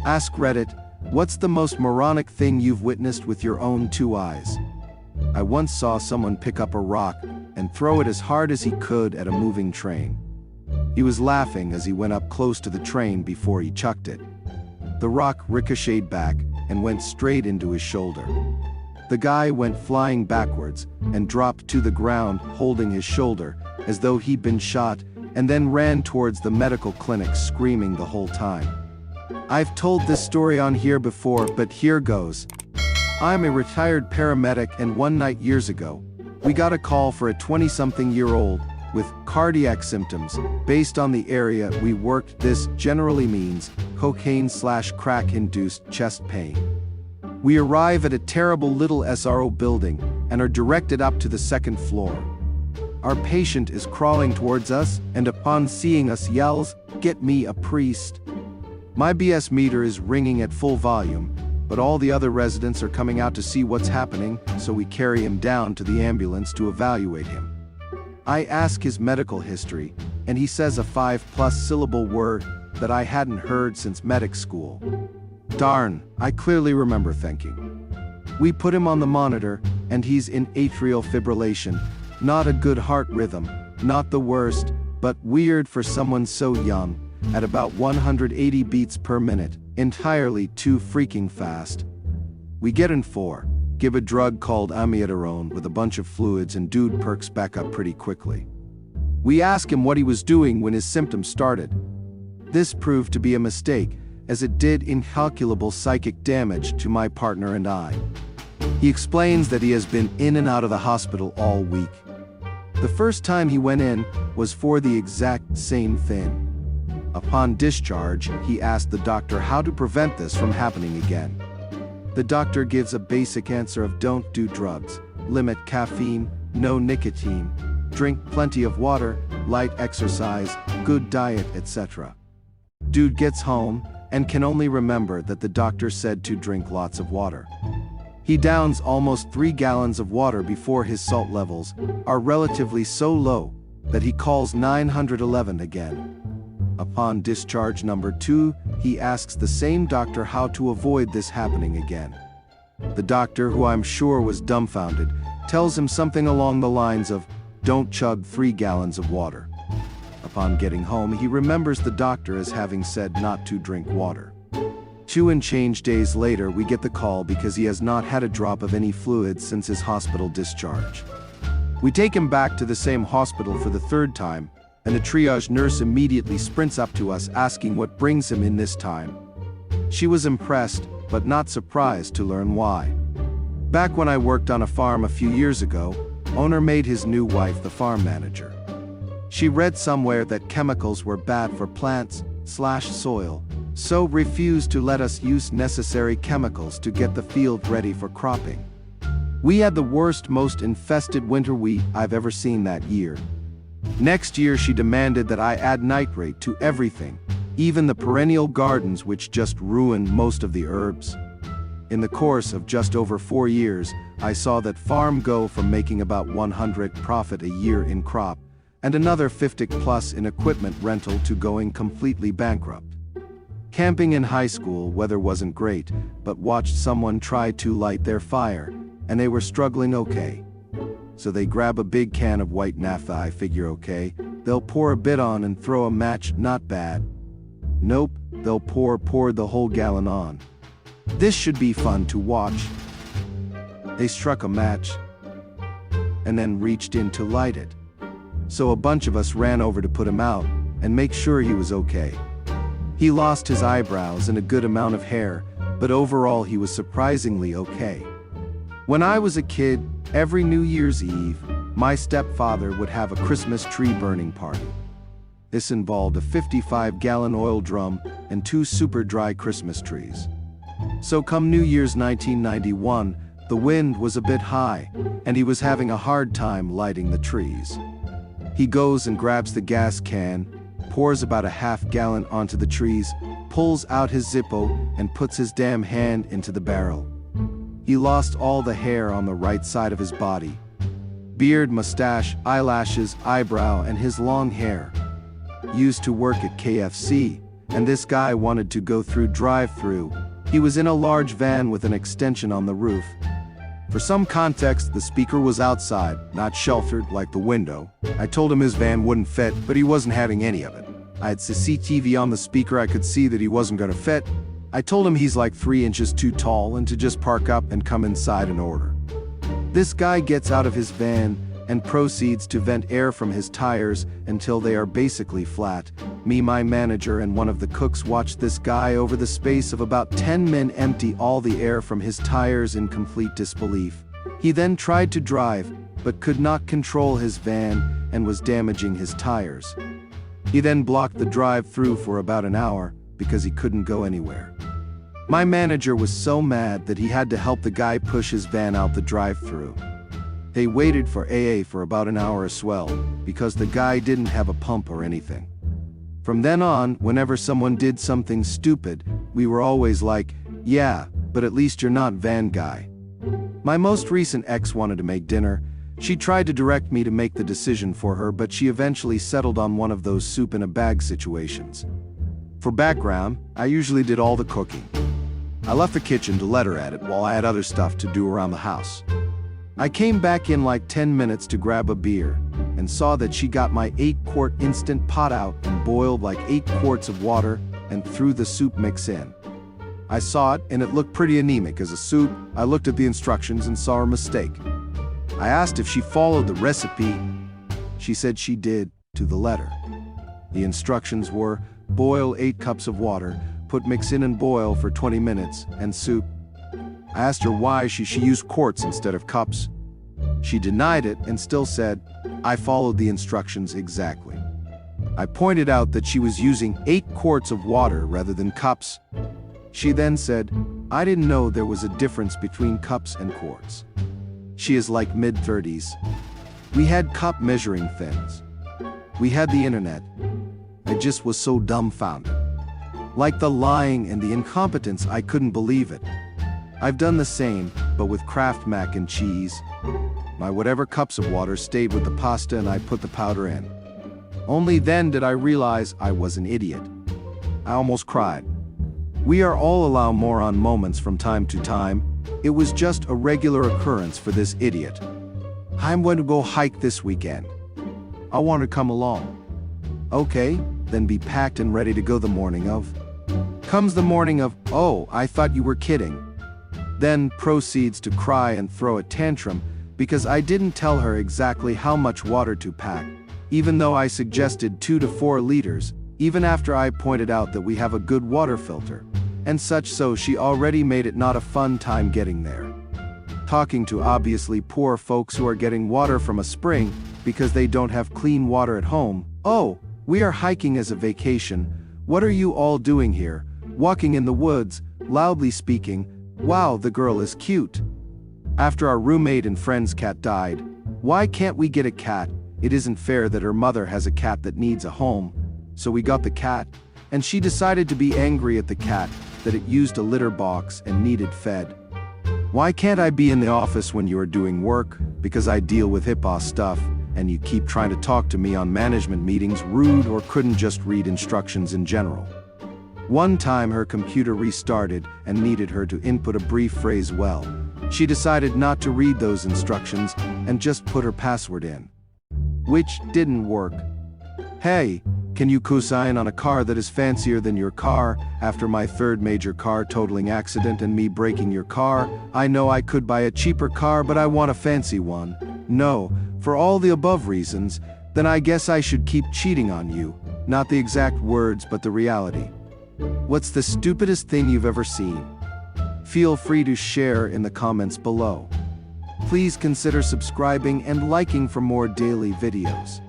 Ask Reddit, what's the most moronic thing you've witnessed with your own two eyes? I once saw someone pick up a rock and throw it as hard as he could at a moving train. He was laughing as he went up close to the train before he chucked it. The rock ricocheted back and went straight into his shoulder. The guy went flying backwards and dropped to the ground holding his shoulder as though he'd been shot, and then ran towards the medical clinic screaming the whole time. I've told this story on here before, but here goes. I'm a retired paramedic, and one night years ago, we got a call for a 20-something-year-old with cardiac symptoms. Based on the area we worked, this generally means cocaine/crack-induced chest pain. We arrive at a terrible little SRO building and are directed up to the second floor. Our patient is crawling towards us and upon seeing us yells, "Get me a priest." My BS meter is ringing at full volume, but all the other residents are coming out to see what's happening, so we carry him down to the ambulance to evaluate him. I ask his medical history, and he says a 5+ syllable word that I hadn't heard since medic school. Darn, I clearly remember thinking. We put him on the monitor, and he's in atrial fibrillation. Not a good heart rhythm, not the worst, but weird for someone so young, at about 180 beats per minute, entirely too freaking fast. We get in for, give a drug called amiodarone with a bunch of fluids, and dude perks back up pretty quickly. We ask him what he was doing when his symptoms started. This proved to be a mistake, as it did incalculable psychic damage to my partner and I. He explains that he has been in and out of the hospital all week. The first time he went in was for the exact same thing. Upon discharge, he asked the doctor how to prevent this from happening again. The doctor gives a basic answer of don't do drugs, limit caffeine, no nicotine, drink plenty of water, light exercise, good diet, etc. Dude gets home and can only remember that the doctor said to drink lots of water. He downs almost 3 gallons of water before his salt levels are relatively so low that he calls 911 again. Upon discharge number 2, he asks the same doctor how to avoid this happening again. The doctor, who I'm sure was dumbfounded, tells him something along the lines of, "Don't chug 3 gallons of water." Upon getting home, he remembers the doctor as having said not to drink water. 2 and change days later, we get the call because he has not had a drop of any fluid since his hospital discharge. We take him back to the same hospital for the 3rd time, and the triage nurse immediately sprints up to us asking what brings him in this time. She was impressed, but not surprised to learn why. Back when I worked on a farm a few years ago, owner made his new wife the farm manager. She read somewhere that chemicals were bad for plants/soil, so refused to let us use necessary chemicals to get the field ready for cropping. We had the worst, most infested winter wheat I've ever seen that year. Next year she demanded that I add nitrate to everything, even the perennial gardens, which just ruined most of the herbs. In the course of just over 4 years, I saw that farm go from making about 100 profit a year in crop, and another 50+ in equipment rental, to going completely bankrupt. Camping in high school, weather wasn't great, but watched someone try to light their fire, and they were struggling okay. So they grab a big can of white naphtha. I figure okay, they'll pour a bit on and throw a match, not bad. Nope, they'll pour the whole gallon on. This should be fun to watch. They struck a match and then reached in to light it. So a bunch of us ran over to put him out and make sure he was okay. He lost his eyebrows and a good amount of hair, but overall he was surprisingly okay. When I was a kid, every New Year's Eve, my stepfather would have a Christmas tree burning party. This involved a 55-gallon oil drum and 2 super dry Christmas trees. So come New Year's 1991, the wind was a bit high, and he was having a hard time lighting the trees. He goes and grabs the gas can, pours about a half-gallon onto the trees, pulls out his Zippo, and puts his damn hand into the barrel. He lost all the hair on the right side of his body. Beard, mustache, eyelashes, eyebrow, and his long hair. Used to work at KFC, and this guy wanted to go through drive-through. He was in a large van with an extension on the roof. For some context, the speaker was outside, not sheltered like the window. I told him his van wouldn't fit, but he wasn't having any of it. I had CCTV on the speaker, I could see that he wasn't gonna fit. I told him he's like 3 inches too tall and to just park up and come inside and order. This guy gets out of his van and proceeds to vent air from his tires until they are basically flat. Me, my manager, and one of the cooks watched this guy over the space of about 10 minutes empty all the air from his tires in complete disbelief. He then tried to drive, but could not control his van and was damaging his tires. He then blocked the drive-through for about an hour because he couldn't go anywhere. My manager was so mad that he had to help the guy push his van out the drive-through. They waited for AA for about an hour as well, because the guy didn't have a pump or anything. From then on, whenever someone did something stupid, we were always like, yeah, but at least you're not van guy. My most recent ex wanted to make dinner. She tried to direct me to make the decision for her, but she eventually settled on one of those soup-in-a-bag situations. For background, I usually did all the cooking. I left the kitchen to let her at it while I had other stuff to do around the house. I came back in like 10 minutes to grab a beer, and saw that she got my 8-quart instant pot out and boiled like 8 quarts of water and threw the soup mix in. I saw it and it looked pretty anemic as a soup. I looked at the instructions and saw her mistake. I asked if she followed the recipe. She said she did, to the letter. The instructions were, boil 8 cups of water, put mix in and boil for 20 minutes, and soup. I asked her why she used quarts instead of cups. She denied it and still said, I followed the instructions exactly. I pointed out that she was using 8 quarts of water rather than cups. She then said, I didn't know there was a difference between cups and quarts. She is like mid-30s. We had cup measuring things. We had the internet. I just was so dumbfounded. Like the lying and the incompetence, I couldn't believe it. I've done the same, but with Kraft mac and cheese. My whatever cups of water stayed with the pasta and I put the powder in. Only then did I realize I was an idiot. I almost cried. We are all allowed moron moments from time to time. It was just a regular occurrence for this idiot. I'm going to go hike this weekend. I want to come along. Okay, then be packed and ready to go the morning of. Comes the morning of, oh, I thought you were kidding. Then proceeds to cry and throw a tantrum because I didn't tell her exactly how much water to pack, even though I suggested 2 to 4 liters, even after I pointed out that we have a good water filter, and such, so she already made it not a fun time getting there. Talking to obviously poor folks who are getting water from a spring because they don't have clean water at home. Oh, we are hiking as a vacation. What are you all doing here? Walking in the woods, loudly speaking. Wow, the girl is cute. After our roommate and friend's cat died, why can't we get a cat? It isn't fair that her mother has a cat that needs a home. So we got the cat, and she decided to be angry at the cat that it used a litter box and needed fed. Why can't I be in the office when you are doing work? Because I deal with HIPAA stuff, and you keep trying to talk to me on management meetings, rude, or couldn't just read instructions in general. One time her computer restarted and needed her to input a brief phrase. Well, she decided not to read those instructions and just put her password in. Which didn't work. Hey, can you co-sign on a car that is fancier than your car? After my 3rd major car totaling accident and me breaking your car, I know I could buy a cheaper car, but I want a fancy one. No, for all the above reasons, then I guess I should keep cheating on you. Not the exact words, but the reality. What's the stupidest thing you've ever seen? Feel free to share in the comments below. Please consider subscribing and liking for more daily videos.